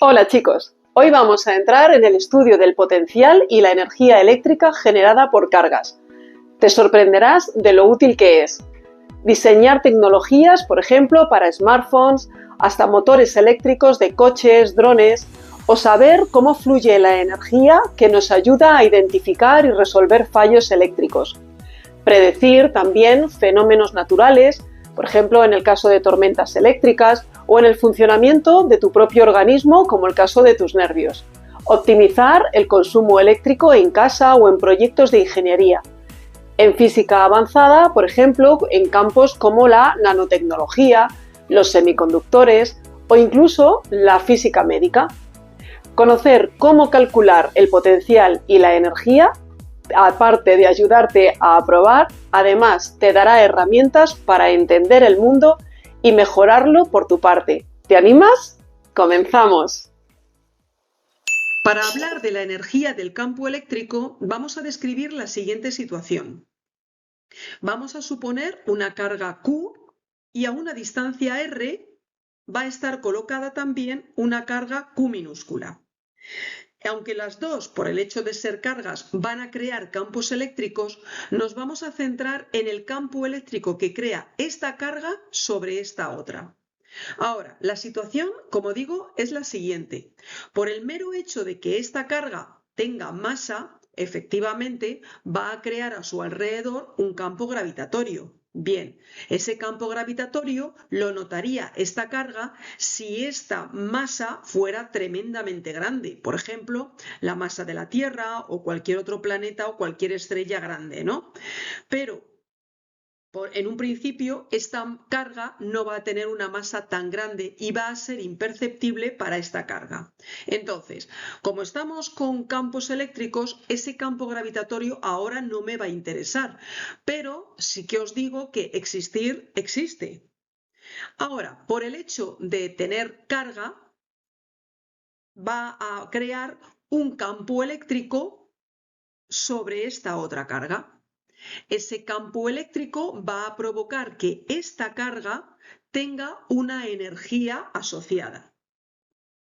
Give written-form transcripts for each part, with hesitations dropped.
Hola chicos, hoy vamos a entrar en el estudio del potencial y la energía eléctrica generada por cargas. Te sorprenderás de lo útil que es. Diseñar tecnologías, por ejemplo, para smartphones, hasta motores eléctricos de coches, drones, o saber cómo fluye la energía que nos ayuda a identificar y resolver fallos eléctricos. Predecir también fenómenos naturales, por ejemplo, en el caso de tormentas eléctricas o en el funcionamiento de tu propio organismo, como el caso de tus nervios. Optimizar el consumo eléctrico en casa o en proyectos de ingeniería. En física avanzada, por ejemplo, en campos como la nanotecnología, los semiconductores o incluso la física médica. Conocer cómo calcular el potencial y la energía, aparte de ayudarte a aprobar, además te dará herramientas para entender el mundo y mejorarlo por tu parte. ¿Te animas? ¡Comenzamos! Para hablar de la energía del campo eléctrico, vamos a describir la siguiente situación. Vamos a suponer una carga Q y a una distancia R va a estar colocada también una carga Q minúscula. Aunque las dos, por el hecho de ser cargas, van a crear campos eléctricos, nos vamos a centrar en el campo eléctrico que crea esta carga sobre esta otra. Ahora, la situación, como digo, es la siguiente. Por el mero hecho de que esta carga tenga masa, efectivamente va a crear a su alrededor un campo gravitatorio. Bien, ese campo gravitatorio lo notaría esta carga si esta masa fuera tremendamente grande. Por ejemplo, la masa de la Tierra o cualquier otro planeta o cualquier estrella grande, ¿no? Pero en un principio, esta carga no va a tener una masa tan grande y va a ser imperceptible para esta carga. Entonces, como estamos con campos eléctricos, ese campo gravitatorio ahora no me va a interesar, pero sí que os digo que existir existe. Ahora, por el hecho de tener carga, va a crear un campo eléctrico sobre esta otra carga. Ese campo eléctrico va a provocar que esta carga tenga una energía asociada.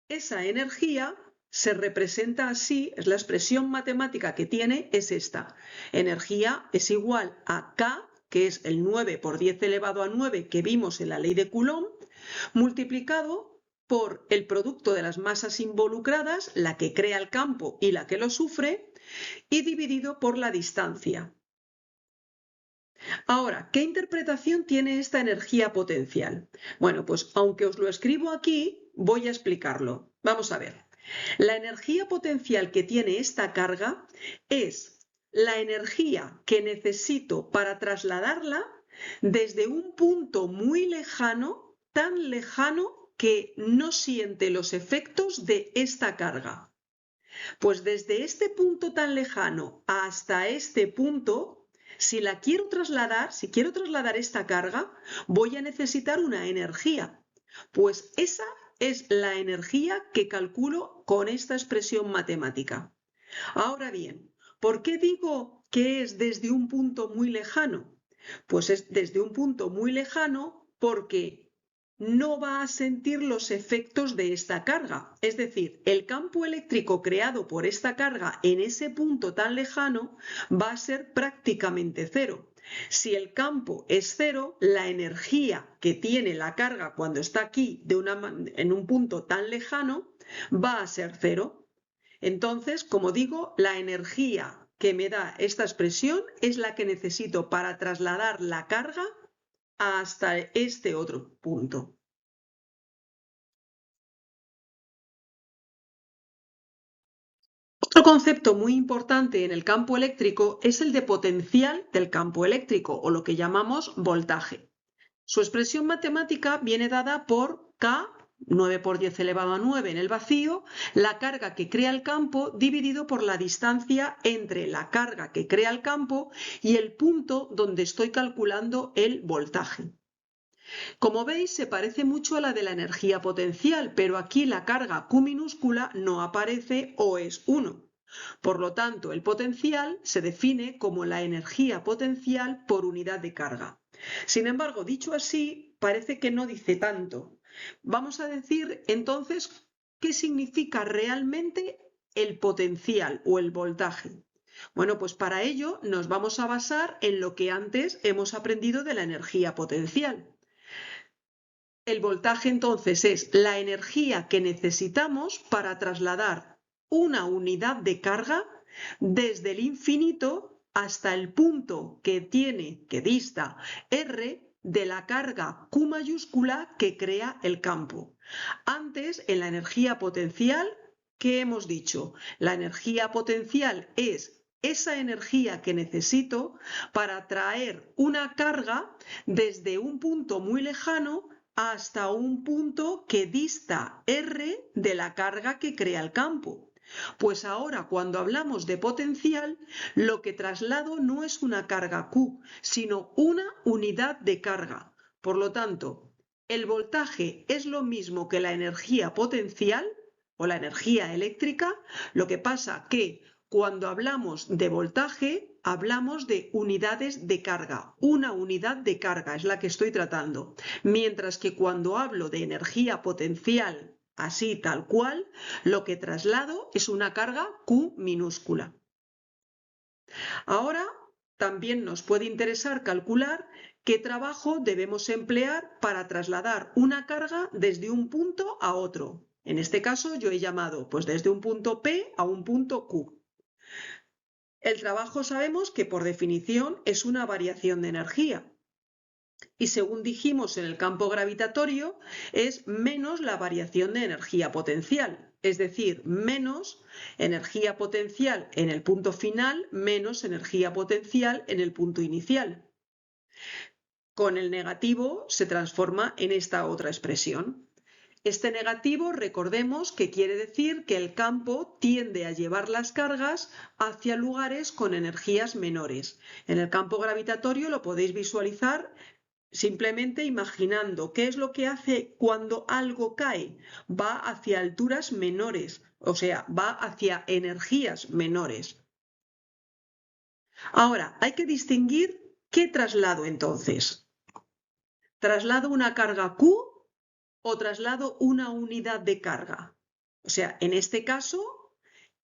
Esa energía se representa así, es la expresión matemática que tiene, es esta. Energía es igual a K, que es el 9 por 10 elevado a 9 que vimos en la ley de Coulomb, multiplicado por el producto de las masas involucradas, la que crea el campo y la que lo sufre, y dividido por la distancia. Ahora, ¿qué interpretación tiene esta energía potencial? Bueno, pues aunque os lo escribo aquí, voy a explicarlo. Vamos a ver. La energía potencial que tiene esta carga es la energía que necesito para trasladarla desde un punto muy lejano, tan lejano que no siente los efectos de esta carga. Pues desde este punto tan lejano hasta este punto, si quiero trasladar esta carga, voy a necesitar una energía. Pues esa es la energía que calculo con esta expresión matemática. Ahora bien, ¿por qué digo que es desde un punto muy lejano? Pues es desde un punto muy lejano porque no va a sentir los efectos de esta carga. Es decir, el campo eléctrico creado por esta carga en ese punto tan lejano va a ser prácticamente cero. Si el campo es cero, la energía que tiene la carga cuando está aquí en un punto tan lejano va a ser cero. Entonces, como digo, la energía que me da esta expresión es la que necesito para trasladar la carga hasta este otro punto. Otro concepto muy importante en el campo eléctrico es el de potencial del campo eléctrico, o lo que llamamos voltaje. Su expresión matemática viene dada por K, 9 por 10 elevado a 9 en el vacío, la carga que crea el campo dividido por la distancia entre la carga que crea el campo y el punto donde estoy calculando el voltaje. Como veis, se parece mucho a la de la energía potencial, pero aquí la carga Q minúscula no aparece o es 1. Por lo tanto, el potencial se define como la energía potencial por unidad de carga. Sin embargo, dicho así, parece que no dice tanto. Vamos a decir entonces qué significa realmente el potencial o el voltaje. Bueno, pues para ello nos vamos a basar en lo que antes hemos aprendido de la energía potencial. El voltaje entonces es la energía que necesitamos para trasladar una unidad de carga desde el infinito hasta el punto que dista R de la carga Q mayúscula que crea el campo. Antes, en la energía potencial, ¿qué hemos dicho? La energía potencial es esa energía que necesito para traer una carga desde un punto muy lejano hasta un punto que dista R de la carga que crea el campo. Pues ahora, cuando hablamos de potencial, lo que traslado no es una carga Q, sino una unidad de carga. Por lo tanto, el voltaje es lo mismo que la energía potencial o la energía eléctrica, lo que pasa que cuando hablamos de voltaje, hablamos de unidades de carga. Una unidad de carga es la que estoy tratando. Mientras que cuando hablo de energía potencial, así tal cual, lo que traslado es una carga Q minúscula. Ahora también nos puede interesar calcular qué trabajo debemos emplear para trasladar una carga desde un punto a otro. En este caso yo he llamado pues desde un punto P a un punto Q. El trabajo sabemos que por definición es una variación de energía. Y según dijimos en el campo gravitatorio, es menos la variación de energía potencial. Es decir, menos energía potencial en el punto final, menos energía potencial en el punto inicial. Con el negativo se transforma en esta otra expresión. Este negativo, recordemos que quiere decir que el campo tiende a llevar las cargas hacia lugares con energías menores. En el campo gravitatorio lo podéis visualizar simplemente imaginando qué es lo que hace cuando algo cae. Va hacia alturas menores, o sea, va hacia energías menores. Ahora, hay que distinguir qué traslado entonces. ¿Traslado una carga Q o traslado una unidad de carga? O sea, en este caso,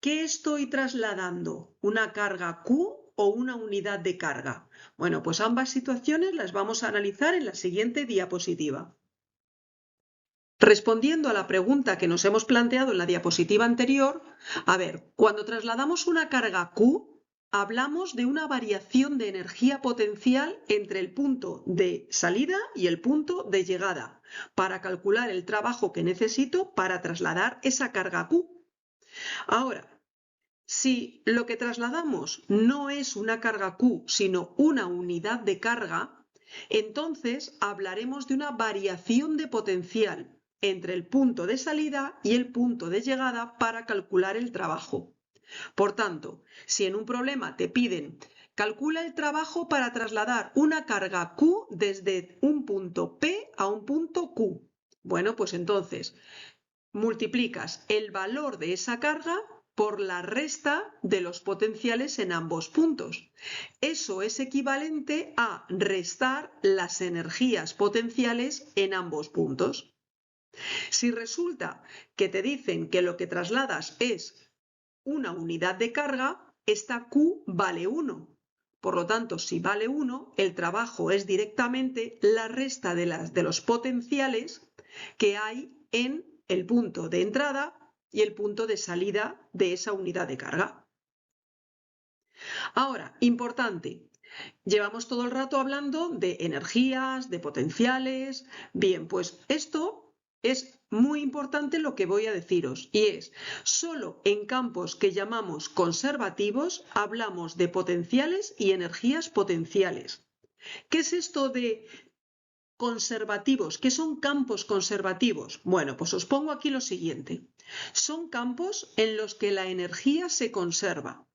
¿qué estoy trasladando? ¿Una carga Q o una unidad de carga? Bueno, pues ambas situaciones las vamos a analizar en la siguiente diapositiva. Respondiendo a la pregunta que nos hemos planteado en la diapositiva anterior, a ver, cuando trasladamos una carga Q, hablamos de una variación de energía potencial entre el punto de salida y el punto de llegada, para calcular el trabajo que necesito para trasladar esa carga Q. Ahora, si lo que trasladamos no es una carga Q, sino una unidad de carga, entonces hablaremos de una variación de potencial entre el punto de salida y el punto de llegada para calcular el trabajo. Por tanto, si en un problema te piden calcula el trabajo para trasladar una carga Q desde un punto P a un punto Q, bueno, pues entonces multiplicas el valor de esa carga por la resta de los potenciales en ambos puntos. Eso es equivalente a restar las energías potenciales en ambos puntos. Si resulta que te dicen que lo que trasladas es una unidad de carga, esta Q vale 1. Por lo tanto, si vale 1, el trabajo es directamente la resta de los potenciales que hay en el punto de entrada y el punto de salida de esa unidad de carga. Ahora, importante, llevamos todo el rato hablando de energías, de potenciales. Bien, pues esto es muy importante lo que voy a deciros, y es, solo en campos que llamamos conservativos hablamos de potenciales y energías potenciales. ¿Qué es esto de conservativos? ¿Qué son campos conservativos? Bueno, pues os pongo aquí lo siguiente. Son campos en los que la energía se conserva.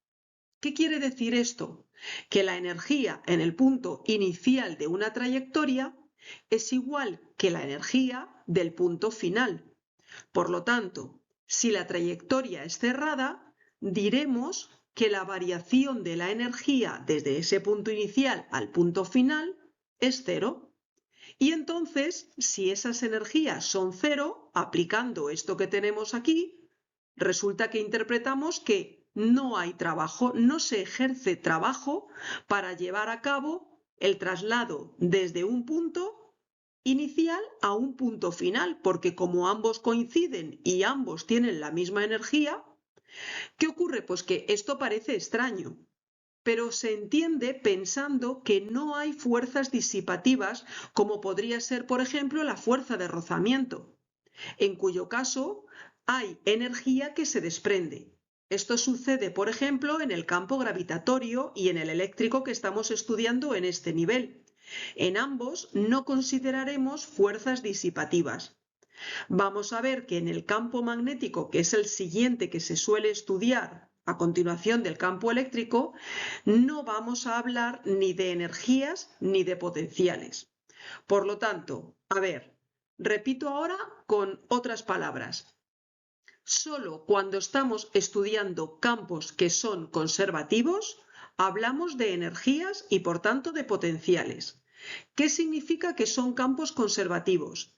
¿Qué quiere decir esto? Que la energía en el punto inicial de una trayectoria es igual que la energía del punto final. Por lo tanto, si la trayectoria es cerrada, diremos que la variación de la energía desde ese punto inicial al punto final es cero. Y entonces, si esas energías son cero, aplicando esto que tenemos aquí, resulta que interpretamos que no hay trabajo, no se ejerce trabajo para llevar a cabo el traslado desde un punto inicial a un punto final, porque como ambos coinciden y ambos tienen la misma energía, ¿qué ocurre? Pues que esto parece extraño, pero se entiende pensando que no hay fuerzas disipativas como podría ser, por ejemplo, la fuerza de rozamiento, en cuyo caso hay energía que se desprende. Esto sucede, por ejemplo, en el campo gravitatorio y en el eléctrico que estamos estudiando en este nivel. En ambos no consideraremos fuerzas disipativas. Vamos a ver que en el campo magnético, que es el siguiente que se suele estudiar a continuación del campo eléctrico, no vamos a hablar ni de energías ni de potenciales. Por lo tanto, a ver, repito ahora con otras palabras. Solo cuando estamos estudiando campos que son conservativos, hablamos de energías y por tanto de potenciales. ¿Qué significa que son campos conservativos?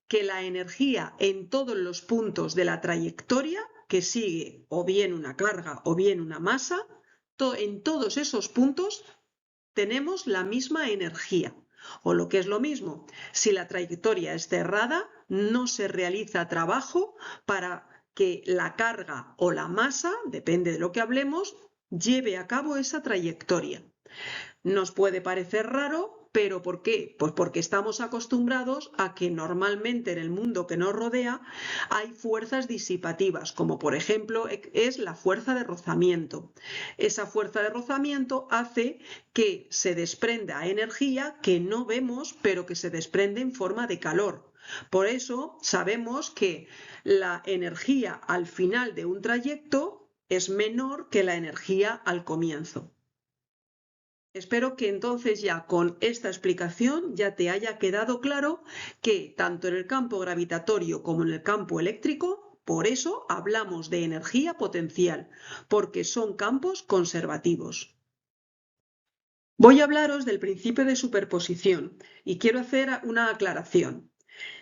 Que la energía en todos los puntos de la trayectoria que sigue o bien una carga o bien una masa, en todos esos puntos tenemos la misma energía. O lo que es lo mismo, si la trayectoria es cerrada, no se realiza trabajo para que la carga o la masa, depende de lo que hablemos, lleve a cabo esa trayectoria. Nos puede parecer raro, pero ¿por qué? Pues porque estamos acostumbrados a que normalmente en el mundo que nos rodea hay fuerzas disipativas, como por ejemplo es la fuerza de rozamiento. Esa fuerza de rozamiento hace que se desprenda energía que no vemos, pero que se desprende en forma de calor. Por eso sabemos que la energía al final de un trayecto es menor que la energía al comienzo. Espero que entonces ya con esta explicación ya te haya quedado claro que tanto en el campo gravitatorio como en el campo eléctrico, por eso hablamos de energía potencial, porque son campos conservativos. Voy a hablaros del principio de superposición y quiero hacer una aclaración.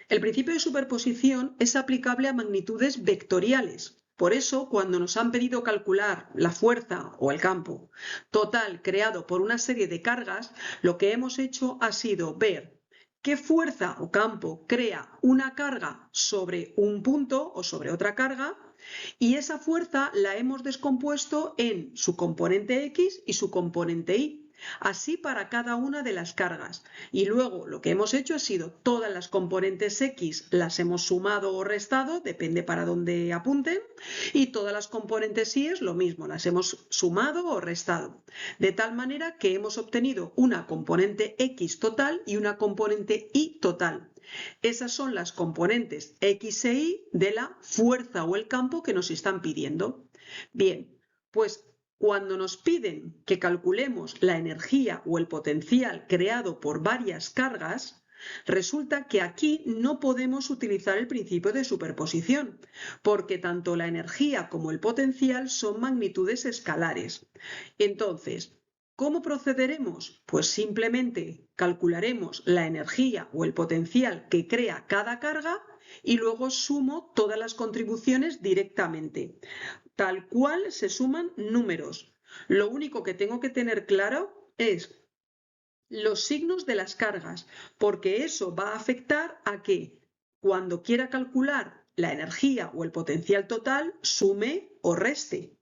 El principio de superposición es aplicable a magnitudes vectoriales. Por eso, cuando nos han pedido calcular la fuerza o el campo total creado por una serie de cargas, lo que hemos hecho ha sido ver qué fuerza o campo crea una carga sobre un punto o sobre otra carga, y esa fuerza la hemos descompuesto en su componente X y su componente Y. Así para cada una de las cargas. Y luego lo que hemos hecho ha sido todas las componentes X las hemos sumado o restado, depende para dónde apunten, y todas las componentes Y es lo mismo, las hemos sumado o restado. De tal manera que hemos obtenido una componente X total y una componente Y total. Esas son las componentes X e Y de la fuerza o el campo que nos están pidiendo. Bien, pues cuando nos piden que calculemos la energía o el potencial creado por varias cargas, resulta que aquí no podemos utilizar el principio de superposición, porque tanto la energía como el potencial son magnitudes escalares. Entonces, ¿cómo procederemos? Pues simplemente calcularemos la energía o el potencial que crea cada carga y luego sumo todas las contribuciones directamente. Tal cual se suman números. Lo único que tengo que tener claro es los signos de las cargas, porque eso va a afectar a que cuando quiera calcular la energía o el potencial total, sume o reste.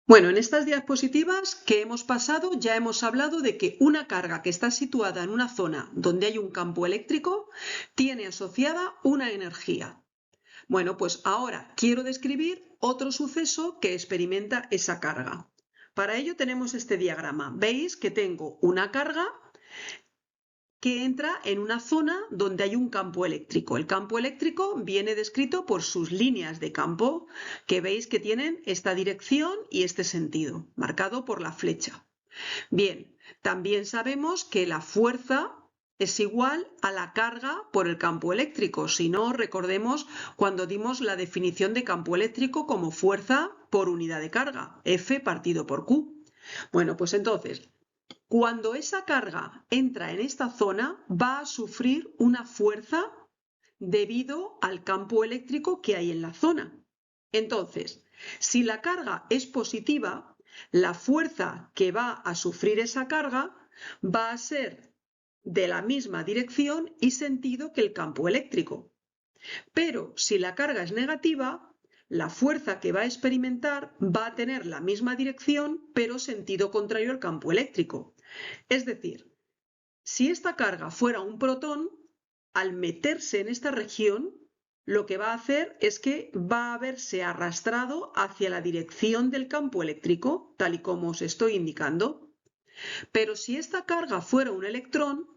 Bueno, en estas diapositivas que hemos pasado ya hemos hablado de que una carga que está situada en una zona donde hay un campo eléctrico tiene asociada una energía. Bueno, pues ahora quiero describir otro suceso que experimenta esa carga. Para ello tenemos este diagrama. Veis que tengo una carga que entra en una zona donde hay un campo eléctrico. El campo eléctrico viene descrito por sus líneas de campo, que veis que tienen esta dirección y este sentido, marcado por la flecha. Bien, también sabemos que la fuerza es igual a la carga por el campo eléctrico. Si no, recordemos cuando dimos la definición de campo eléctrico como fuerza por unidad de carga, F partido por Q. Bueno, pues entonces, Cuando esa carga entra en esta zona, va a sufrir una fuerza debido al campo eléctrico que hay en la zona. Entonces, si la carga es positiva, la fuerza que va a sufrir esa carga va a ser de la misma dirección y sentido que el campo eléctrico. Pero si la carga es negativa, la fuerza que va a experimentar va a tener la misma dirección, pero sentido contrario al campo eléctrico. Es decir, si esta carga fuera un protón, al meterse en esta región, lo que va a hacer es que va a verse arrastrado hacia la dirección del campo eléctrico, tal y como os estoy indicando. Pero si esta carga fuera un electrón,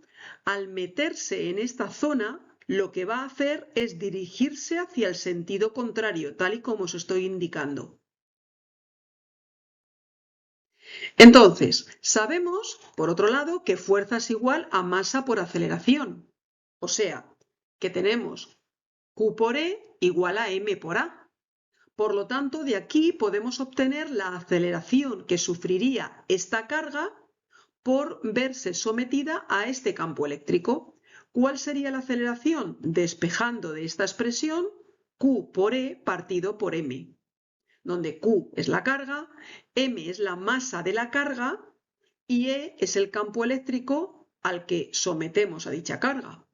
al meterse en esta zona, lo que va a hacer es dirigirse hacia el sentido contrario, tal y como os estoy indicando. Entonces, sabemos, por otro lado, que fuerza es igual a masa por aceleración. O sea, que tenemos Q por E igual a M por A. Por lo tanto, de aquí podemos obtener la aceleración que sufriría esta carga por verse sometida a este campo eléctrico. ¿Cuál sería la aceleración? Despejando de esta expresión, Q por E partido por M, donde Q es la carga, M es la masa de la carga y E es el campo eléctrico al que sometemos a dicha carga.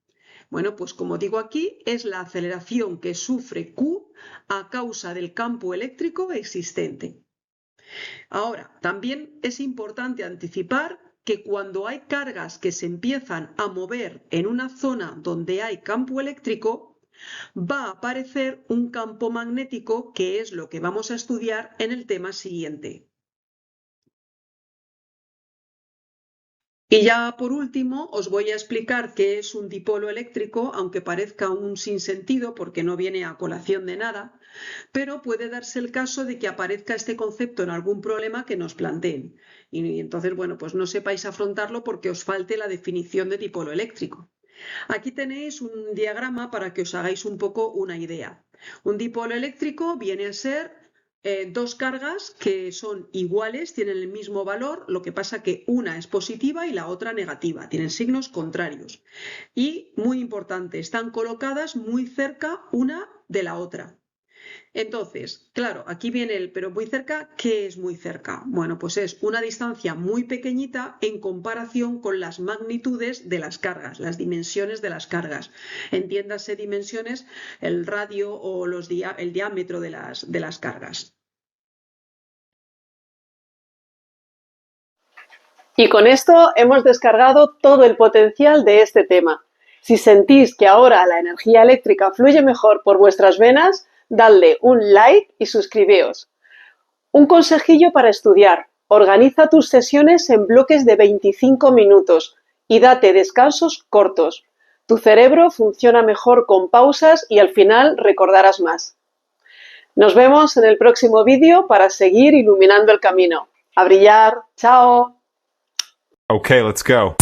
Bueno, pues como digo aquí, es la aceleración que sufre Q a causa del campo eléctrico existente. Ahora, también es importante anticipar que cuando hay cargas que se empiezan a mover en una zona donde hay campo eléctrico, va a aparecer un campo magnético, que es lo que vamos a estudiar en el tema siguiente. Y ya por último os voy a explicar qué es un dipolo eléctrico, aunque parezca un sinsentido porque no viene a colación de nada, pero puede darse el caso de que aparezca este concepto en algún problema que nos planteen. Y entonces, bueno, pues no sepáis afrontarlo porque os falte la definición de dipolo eléctrico. Aquí tenéis un diagrama para que os hagáis un poco una idea. Un dipolo eléctrico viene a ser dos cargas que son iguales, tienen el mismo valor, lo que pasa que una es positiva y la otra negativa, tienen signos contrarios. Y, muy importante, están colocadas muy cerca una de la otra. Entonces, claro, aquí viene el pero muy cerca. ¿Qué es muy cerca? Bueno, pues es una distancia muy pequeñita en comparación con las magnitudes de las cargas, las dimensiones de las cargas. Entiéndase dimensiones, el radio o el diámetro de las cargas. Y con esto hemos descargado todo el potencial de este tema. Si sentís que ahora la energía eléctrica fluye mejor por vuestras venas, dadle un like y suscribíos. Un consejillo para estudiar. Organiza tus sesiones en bloques de 25 minutos y date descansos cortos. Tu cerebro funciona mejor con pausas y al final recordarás más. Nos vemos en el próximo vídeo para seguir iluminando el camino. ¡A brillar! ¡Chao! Okay, let's go.